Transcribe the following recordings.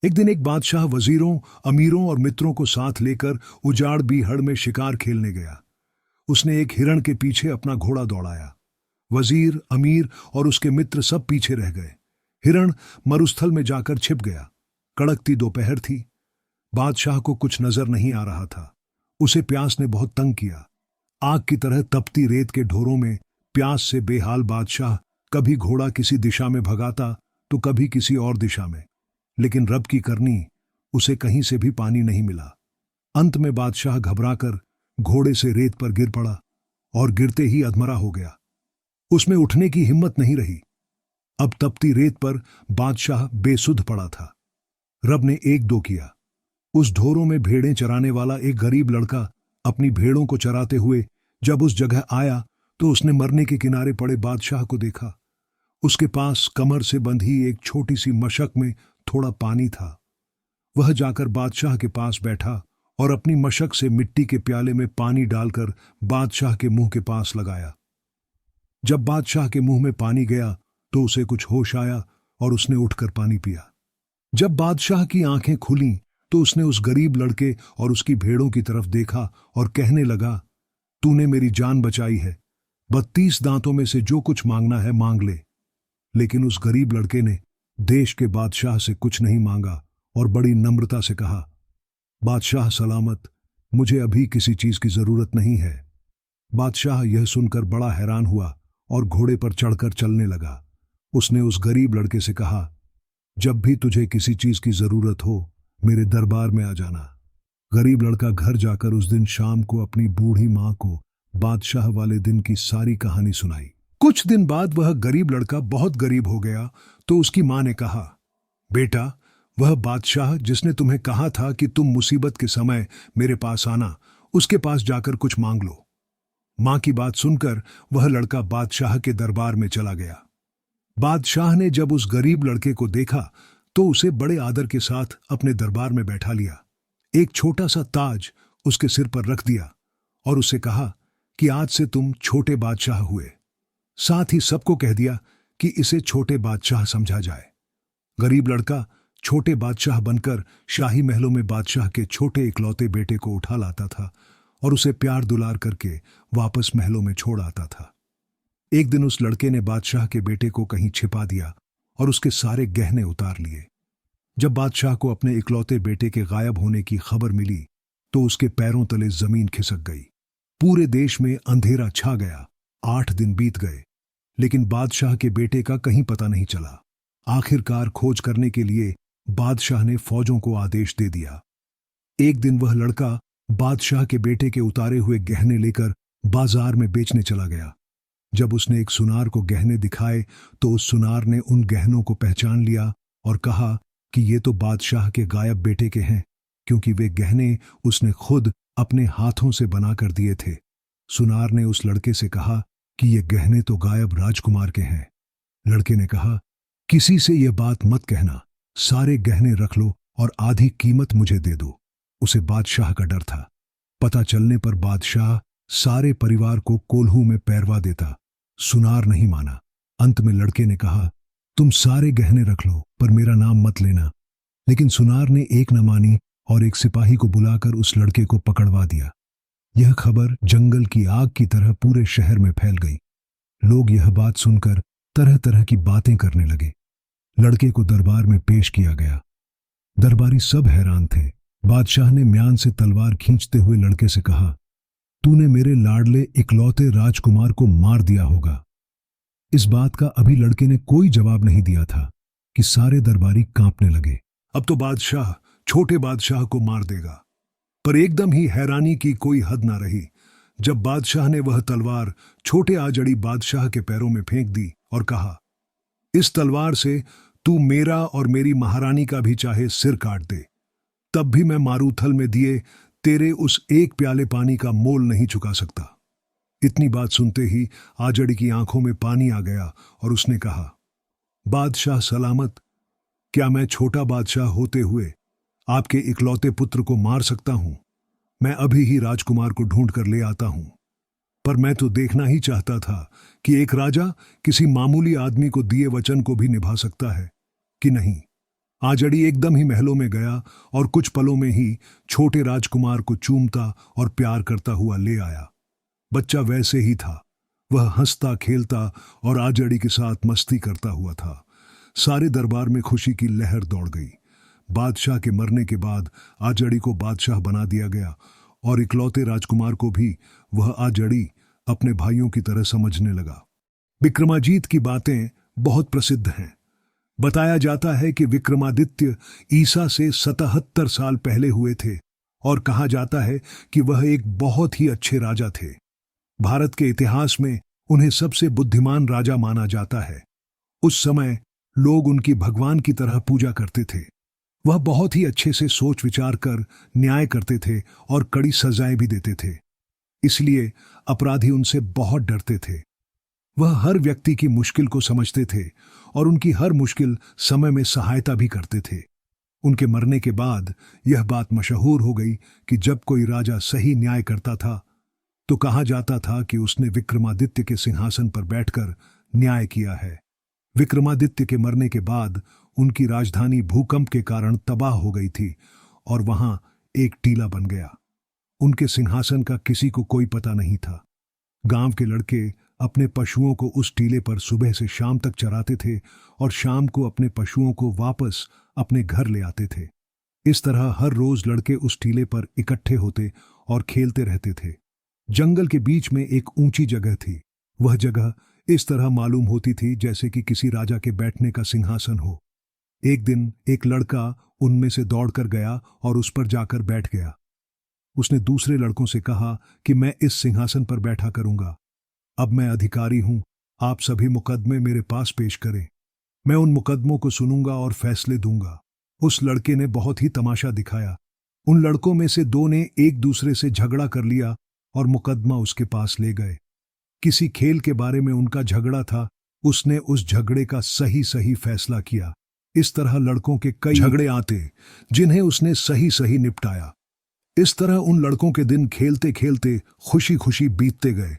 एक दिन एक बादशाह वजीरों, अमीरों और मित्रों को साथ लेकर उजाड़ बीहड़ में शिकार खेलने गया। उसने एक हिरण के पीछे अपना घोड़ा दौड़ाया। वजीर, अमीर और उसके मित्र सब पीछे रह गए। हिरण मरुस्थल में जाकर छिप गया। कड़कती दोपहर थी। बादशाह को कुछ नजर नहीं आ रहा था। उसे प्यास ने बहुत तंग किया। आग की तरह तपती रेत के ढोरों में प्यास से बेहाल बादशाह कभी घोड़ा किसी दिशा में भगाता तो कभी किसी और दिशा में, लेकिन रब की करनी, उसे कहीं से भी पानी नहीं मिला। अंत में बादशाह घबराकर घोड़े से रेत पर गिर पड़ा और गिरते ही अधमरा हो गया। उसमें उठने की हिम्मत नहीं रही। अब तपती रेत पर बादशाह बेसुध पड़ा था। रब ने एक दो किया। उस ढोरों में भेड़ें चराने वाला एक गरीब लड़का अपनी भेड़ों को चराते हुए जब उस जगह आया तो उसने मरने के किनारे पड़े बादशाह को देखा। उसके पास कमर से बंधी एक छोटी सी मशक में थोड़ा पानी था। वह जाकर बादशाह के पास बैठा और अपनी मशक से मिट्टी के प्याले में पानी डालकर बादशाह के मुंह के पास लगाया। जब बादशाह के मुंह में पानी गया तो उसे कुछ होश आया और उसने उठकर पानी पिया। जब बादशाह की आंखें खुलीं तो उसने उस गरीब लड़के और उसकी भेड़ों की तरफ देखा और कहने लगा, तूने मेरी जान बचाई है। 32 दांतों में से जो कुछ मांगना है मांग ले। लेकिन उस गरीब लड़के ने देश के बादशाह से कुछ नहीं मांगा और बड़ी नम्रता से कहा, बादशाह सलामत, मुझे अभी किसी चीज की जरूरत नहीं है। बादशाह यह सुनकर बड़ा हैरान हुआ और घोड़े पर चढ़कर चलने लगा। उसने उस गरीब लड़के से कहा, जब भी तुझे किसी चीज की जरूरत हो मेरे दरबार में आ जाना। गरीब लड़का घर जाकर उस दिन शाम को अपनी बूढ़ी मां को बादशाह वाले दिन की सारी कहानी सुनाई। कुछ दिन बाद वह गरीब लड़का बहुत गरीब हो गया तो उसकी मां ने कहा, बेटा, वह बादशाह जिसने तुम्हें कहा था कि तुम मुसीबत के समय मेरे पास आना, उसके पास जाकर कुछ मांग लो। मां की बात सुनकर वह लड़का बादशाह के दरबार में चला गया। बादशाह ने जब उस गरीब लड़के को देखा तो उसे बड़े आदर के साथ अपने दरबार में बैठा लिया। एक छोटा सा ताज उसके सिर पर रख दिया और उसे कहा कि आज से तुम छोटे बादशाह हुए। साथ ही सबको कह दिया कि इसे छोटे बादशाह समझा जाए। गरीब लड़का छोटे बादशाह बनकर शाही महलों में बादशाह के छोटे इकलौते बेटे को उठा लाता था और उसे प्यार दुलार करके वापस महलों में छोड़ आता था। एक दिन उस लड़के ने बादशाह के बेटे को कहीं छिपा दिया और उसके सारे गहने उतार लिए। जब बादशाह को अपने इकलौते बेटे के गायब होने की खबर मिली तो उसके पैरों तले जमीन खिसक गई। पूरे देश में अंधेरा छा गया। 8 दिन बीत गए, लेकिन बादशाह के बेटे का कहीं पता नहीं चला। आखिरकार खोज करने के लिए बादशाह ने फौजों को आदेश दे दिया। एक दिन वह लड़का बादशाह के बेटे के उतारे हुए गहने लेकर बाजार में बेचने चला गया। जब उसने एक सुनार को गहने दिखाए तो उस सुनार ने उन गहनों को पहचान लिया और कहा कि ये तो बादशाह के गायब बेटे के हैं, क्योंकि वे गहने उसने खुद अपने हाथों से बनाकर दिए थे। सुनार ने उस लड़के से कहा कि ये गहने तो गायब राजकुमार के हैं। लड़के ने कहा, किसी से यह बात मत कहना, सारे गहने रख लो और आधी कीमत मुझे दे दो। उसे बादशाह का डर था। पता चलने पर बादशाह सारे परिवार को कोल्हू में पैरवा देता। सुनार नहीं माना। अंत में लड़के ने कहा, तुम सारे गहने रख लो पर मेरा नाम मत लेना। लेकिन सुनार ने एक न मानी और एक सिपाही को बुलाकर उस लड़के को पकड़वा दिया। यह खबर जंगल की आग की तरह पूरे शहर में फैल गई। लोग यह बात सुनकर तरह तरह की बातें करने लगे। लड़के को दरबार में पेश किया गया। दरबारी सब हैरान थे। बादशाह ने म्यान से तलवार खींचते हुए लड़के से कहा, तूने मेरे लाडले इकलौते राजकुमार को मार दिया होगा। इस बात का अभी लड़के ने कोई जवाब नहीं दिया था कि सारे दरबारी कांपने लगे। अब तो बादशाह छोटे बादशाह को मार देगा। पर एकदम ही हैरानी की कोई हद ना रही जब बादशाह ने वह तलवार छोटे आजड़ी बादशाह के पैरों में फेंक दी और कहा, इस तलवार से तू मेरा और मेरी महारानी का भी चाहे सिर काट दे, तब भी मैं मारूथल में दिए तेरे उस एक प्याले पानी का मोल नहीं चुका सकता। इतनी बात सुनते ही आजड़ी की आंखों में पानी आ गया और उसने कहा, बादशाह सलामत, क्या मैं छोटा बादशाह होते हुए आपके इकलौते पुत्र को मार सकता हूं? मैं अभी ही राजकुमार को ढूंढ कर ले आता हूं। पर मैं तो देखना ही चाहता था कि एक राजा किसी मामूली आदमी को दिए वचन को भी निभा सकता है कि नहीं। आजड़ी एकदम ही महलों में गया और कुछ पलों में ही छोटे राजकुमार को चूमता और प्यार करता हुआ ले आया। बच्चा वैसे ही था, वह हंसता खेलता और आजड़ी के साथ मस्ती करता हुआ था। सारे दरबार में खुशी की लहर दौड़ गई। बादशाह के मरने के बाद आजड़ी को बादशाह बना दिया गया और इकलौते राजकुमार को भी वह आजड़ी अपने भाइयों की तरह समझने लगा। विक्रमाजीत की बातें बहुत प्रसिद्ध हैं। बताया जाता है कि विक्रमादित्य ईसा से 77 साल पहले हुए थे और कहा जाता है कि वह एक बहुत ही अच्छे राजा थे। भारत के इतिहास में उन्हें सबसे बुद्धिमान राजा माना जाता है। उस समय लोग उनकी भगवान की तरह पूजा करते थे। वह बहुत ही अच्छे से सोच विचार कर न्याय करते थे और कड़ी सजाएं भी देते थे। इसलिए अपराधी उनसे बहुत डरते थे। वह हर व्यक्ति की मुश्किल को समझते थे और उनकी हर मुश्किल समय में सहायता भी करते थे। उनके मरने के बाद यह बात मशहूर हो गई कि जब कोई राजा सही न्याय करता था तो कहा जाता था कि उसने विक्रमादित्य के सिंहासन पर बैठकर न्याय किया है। विक्रमादित्य के मरने के बाद उनकी राजधानी भूकंप के कारण तबाह हो गई थी और वहां एक टीला बन गया। उनके सिंहासन का किसी को कोई पता नहीं था। गांव के लड़के अपने पशुओं को उस टीले पर सुबह से शाम तक चराते थे और शाम को अपने पशुओं को वापस अपने घर ले आते थे। इस तरह हर रोज लड़के उस टीले पर इकट्ठे होते और खेलते रहते थे। जंगल के बीच में एक ऊंची जगह थी। वह जगह इस तरह मालूम होती थी जैसे कि किसी राजा के बैठने का सिंहासन हो। एक दिन एक लड़का उनमें से दौड़कर गया और उस पर जाकर बैठ गया। उसने दूसरे लड़कों से कहा कि मैं इस सिंहासन पर बैठा करूंगा। अब मैं अधिकारी हूं, आप सभी मुकदमे मेरे पास पेश करें। मैं उन मुकदमों को सुनूंगा और फैसले दूंगा। उस लड़के ने बहुत ही तमाशा दिखाया। उन लड़कों में से दो ने एक दूसरे से झगड़ा कर लिया और मुकदमा उसके पास ले गए। किसी खेल के बारे में उनका झगड़ा था। उसने उस झगड़े का सही सही फैसला किया। इस तरह लड़कों के कई झगड़े आते जिन्हें उसने सही सही निपटाया। इस तरह उन लड़कों के दिन खेलते खेलते खुशी खुशी बीतते गए।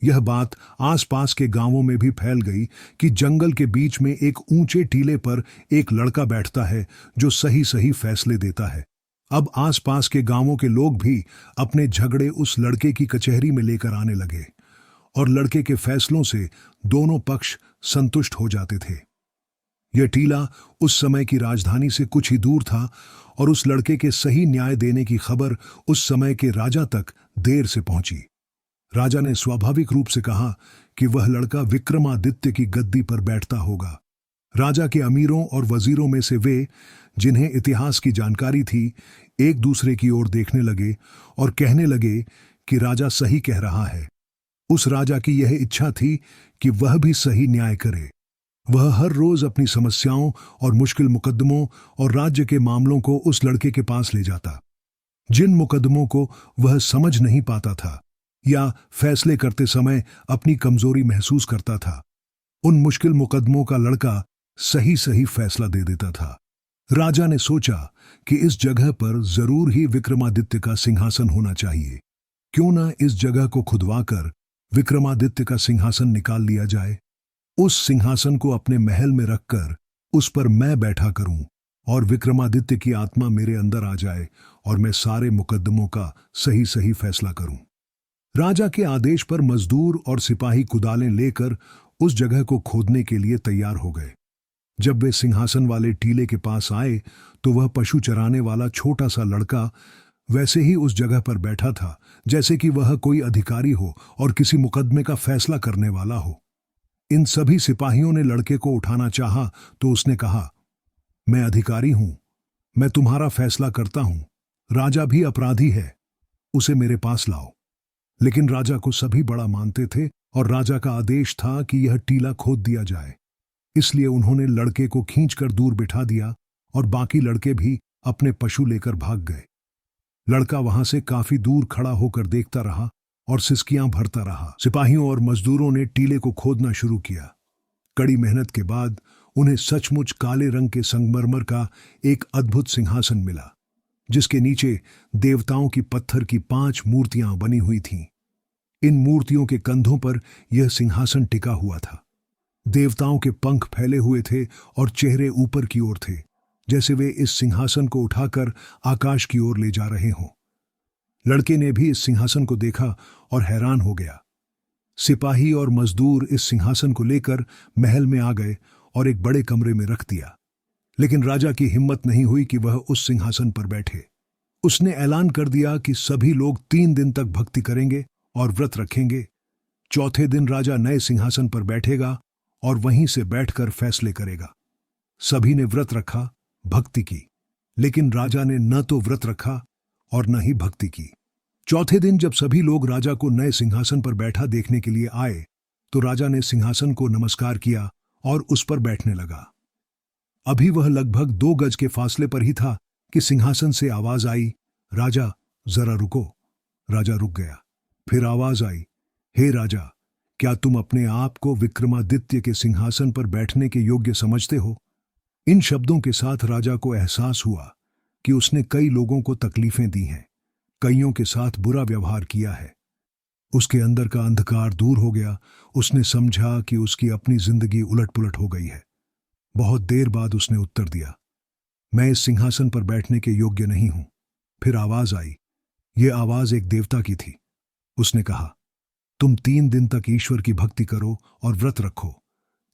यह बात आसपास के गांवों में भी फैल गई कि जंगल के बीच में एक ऊंचे टीले पर एक लड़का बैठता है जो सही सही फैसले देता है। अब आसपास के गांवों के लोग भी अपने झगड़े उस लड़के की कचहरी में लेकर आने लगे और लड़के के फैसलों से दोनों पक्ष संतुष्ट हो जाते थे। यह टीला उस समय की राजधानी से कुछ ही दूर था और उस लड़के के सही न्याय देने की खबर उस समय के राजा तक देर से पहुंची। राजा ने स्वाभाविक रूप से कहा कि वह लड़का विक्रमादित्य की गद्दी पर बैठता होगा। राजा के अमीरों और वजीरों में से वे, जिन्हें इतिहास की जानकारी थी, एक दूसरे की ओर देखने लगे और कहने लगे कि राजा सही कह रहा है। उस राजा की यह इच्छा थी कि वह भी सही न्याय करे। वह हर रोज अपनी समस्याओं और मुश्किल मुकदमों और राज्य के मामलों को उस लड़के के पास ले जाता। जिन मुकदमों को वह समझ नहीं पाता था या फैसले करते समय अपनी कमजोरी महसूस करता था, उन मुश्किल मुकदमों का लड़का सही सही फैसला दे देता था। राजा ने सोचा कि इस जगह पर जरूर ही विक्रमादित्य का सिंहासन होना चाहिए। क्यों ना इस जगह को खुदवाकर विक्रमादित्य का सिंहासन निकाल लिया जाए। उस सिंहासन को अपने महल में रखकर उस पर मैं बैठा करूं और विक्रमादित्य की आत्मा मेरे अंदर आ जाए और मैं सारे मुकदमों का सही सही फैसला करूं। राजा के आदेश पर मजदूर और सिपाही कुदालें लेकर उस जगह को खोदने के लिए तैयार हो गए। जब वे सिंहासन वाले टीले के पास आए तो वह पशु चराने वाला छोटा सा लड़का वैसे ही उस जगह पर बैठा था जैसे कि वह कोई अधिकारी हो और किसी मुकदमे का फैसला करने वाला हो। इन सभी सिपाहियों ने लड़के को उठाना चाहा तो उसने कहा, मैं अधिकारी हूं, मैं तुम्हारा फैसला करता हूं। राजा भी अपराधी है, उसे मेरे पास लाओ। लेकिन राजा को सभी बड़ा मानते थे और राजा का आदेश था कि यह टीला खोद दिया जाए। इसलिए उन्होंने लड़के को खींचकर दूर बिठा दिया और बाकी लड़के भी अपने पशु लेकर भाग गए। लड़का वहां से काफी दूर खड़ा होकर देखता रहा और सिसकियां भरता रहा। सिपाहियों और मजदूरों ने टीले को खोदना शुरू किया। कड़ी मेहनत के बाद उन्हें सचमुच काले रंग के संगमरमर का एक अद्भुत सिंहासन मिला, जिसके नीचे देवताओं की पत्थर की 5 मूर्तियां बनी हुई थीं। इन मूर्तियों के कंधों पर यह सिंहासन टिका हुआ था। देवताओं के पंख फैले हुए थे और चेहरे ऊपर की ओर थे, जैसे वे इस सिंहासन को उठाकर आकाश की ओर ले जा रहे हों। लड़के ने भी इस सिंहासन को देखा और हैरान हो गया। सिपाही और मजदूर इस सिंहासन को लेकर महल में आ गए और एक बड़े कमरे में रख दिया। लेकिन राजा की हिम्मत नहीं हुई कि वह उस सिंहासन पर बैठे। उसने ऐलान कर दिया कि सभी लोग 3 दिन तक भक्ति करेंगे और व्रत रखेंगे। चौथे दिन राजा नए सिंहासन पर बैठेगा और वहीं से बैठकर फैसले करेगा। सभी ने व्रत रखा, भक्ति की, लेकिन राजा ने न तो व्रत रखा और न ही भक्ति की। चौथे दिन जब सभी लोग राजा को नए सिंहासन पर बैठा देखने के लिए आए, तो राजा ने सिंहासन को नमस्कार किया और उस पर बैठने लगा। अभी वह लगभग 2 गज के फासले पर ही था कि सिंहासन से आवाज आई, राजा जरा रुको। राजा रुक गया। फिर आवाज आई, हे राजा, क्या तुम अपने आप को विक्रमादित्य के सिंहासन पर बैठने के योग्य समझते हो? इन शब्दों के साथ राजा को एहसास हुआ कि उसने कई लोगों को तकलीफें दी हैं, कईयों के साथ बुरा व्यवहार किया है। उसके अंदर का अंधकार दूर हो गया। उसने समझा कि उसकी अपनी जिंदगी उलट-पुलट हो गई है। बहुत देर बाद उसने उत्तर दिया, मैं इस सिंहासन पर बैठने के योग्य नहीं हूं। फिर आवाज आई। यह आवाज एक देवता की थी। उसने कहा, तुम 3 दिन तक ईश्वर की भक्ति करो और व्रत रखो,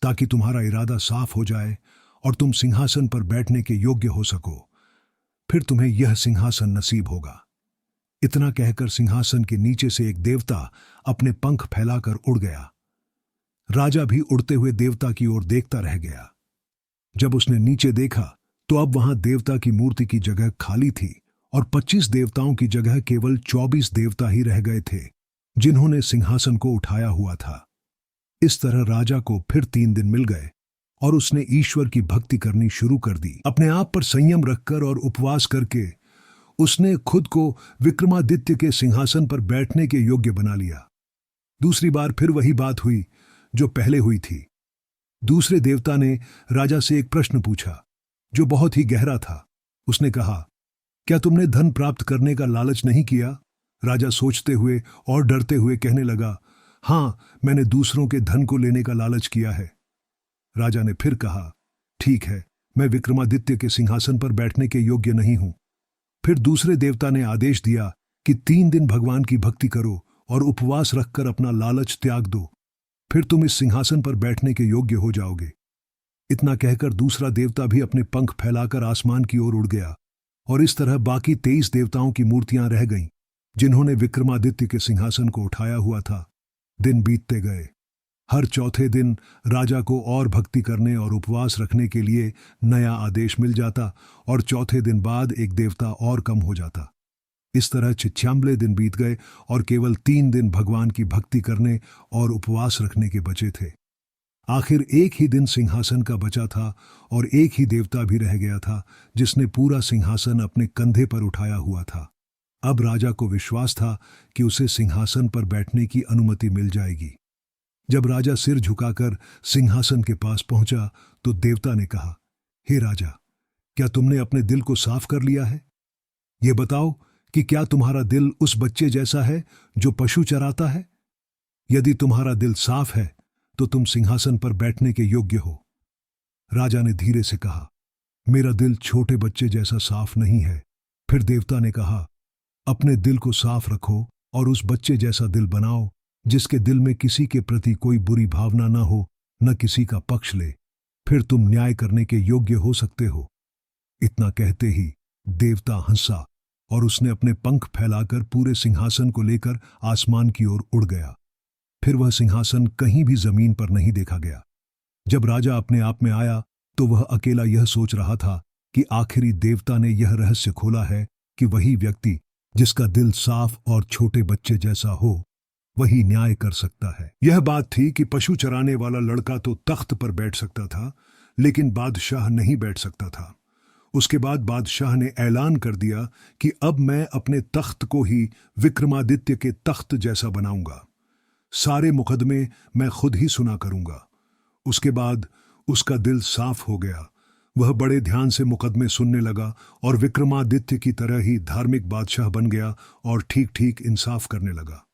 ताकि तुम्हारा इरादा साफ हो जाए और तुम सिंहासन पर बैठने के योग्य हो सको। फिर तुम्हें यह सिंहासन नसीब होगा। इतना कहकर सिंहासन के नीचे से एक देवता अपने पंख फैलाकर उड़ गया। राजा भी उड़ते हुए देवता की ओर देखता रह गया। जब उसने नीचे देखा तो अब वहां देवता की मूर्ति की जगह खाली थी और 25 देवताओं की जगह केवल 24 देवता ही रह गए थे, जिन्होंने सिंहासन को उठाया हुआ था। इस तरह राजा को फिर 3 दिन मिल गए और उसने ईश्वर की भक्ति करनी शुरू कर दी। अपने आप पर संयम रखकर और उपवास करके उसने खुद को विक्रमादित्य के सिंहासन पर बैठने के योग्य बना लिया। दूसरी बार फिर वही बात हुई जो पहले हुई थी। दूसरे देवता ने राजा से एक प्रश्न पूछा जो बहुत ही गहरा था। उसने कहा, क्या तुमने धन प्राप्त करने का लालच नहीं किया? राजा सोचते हुए और डरते हुए कहने लगा, हां, मैंने दूसरों के धन को लेने का लालच किया है। राजा ने फिर कहा, ठीक है, मैं विक्रमादित्य के सिंहासन पर बैठने के योग्य नहीं हूं। फिर दूसरे देवता ने आदेश दिया कि 3 दिन भगवान की भक्ति करो और उपवास रखकर अपना लालच त्याग दो, फिर तुम इस सिंहासन पर बैठने के योग्य हो जाओगे। इतना कहकर दूसरा देवता भी अपने पंख फैलाकर आसमान की ओर उड़ गया और इस तरह बाकी 23 देवताओं की मूर्तियां रह गईं, जिन्होंने विक्रमादित्य के सिंहासन को उठाया हुआ था। दिन बीतते गए। हर चौथे दिन राजा को और भक्ति करने और उपवास रखने के लिए नया आदेश मिल जाता और चौथे दिन बाद एक देवता और कम हो जाता। इस तरह 96 दिन बीत गए और केवल 3 दिन भगवान की भक्ति करने और उपवास रखने के बचे थे। आखिर एक ही दिन सिंहासन का बचा था और एक ही देवता भी रह गया था जिसने पूरा सिंहासन अपने कंधे पर उठाया हुआ था। अब राजा को विश्वास था कि उसे सिंहासन पर बैठने की अनुमति मिल जाएगी। जब राजा सिर झुकाकर सिंहासन के पास पहुंचा तो देवता ने कहा, हे राजा, क्या तुमने अपने दिल को साफ कर लिया है? यह बताओ कि क्या तुम्हारा दिल उस बच्चे जैसा है जो पशु चराता है? यदि तुम्हारा दिल साफ है तो तुम सिंहासन पर बैठने के योग्य हो। राजा ने धीरे से कहा, मेरा दिल छोटे बच्चे जैसा साफ नहीं है। फिर देवता ने कहा, अपने दिल को साफ रखो और उस बच्चे जैसा दिल बनाओ जिसके दिल में किसी के प्रति कोई बुरी भावना न हो, न किसी का पक्ष ले। फिर तुम न्याय करने के योग्य हो सकते हो। इतना कहते ही देवता हंसा और उसने अपने पंख फैलाकर पूरे सिंहासन को लेकर आसमान की ओर उड़ गया। फिर वह सिंहासन कहीं भी जमीन पर नहीं देखा गया। जब राजा अपने आप में आया तो वह अकेला यह सोच रहा था कि आखिरी देवता ने यह रहस्य खोला है कि वही व्यक्ति जिसका दिल साफ और छोटे बच्चे जैसा हो वही न्याय कर सकता है। यह बात थी कि पशु चराने वाला लड़का तो तख्त पर बैठ सकता था, लेकिन बादशाह नहीं बैठ सकता था। उसके बाद बादशाह ने ऐलान कर दिया कि अब मैं अपने तख्त को ही विक्रमादित्य के तख्त जैसा बनाऊंगा। सारे मुकदमे मैं खुद ही सुना करूंगा। उसके बाद उसका दिल साफ हो गया। वह बड़े ध्यान से मुकदमे सुनने लगा और विक्रमादित्य की तरह ही धार्मिक बादशाह बन गया और ठीक ठीक इंसाफ करने लगा।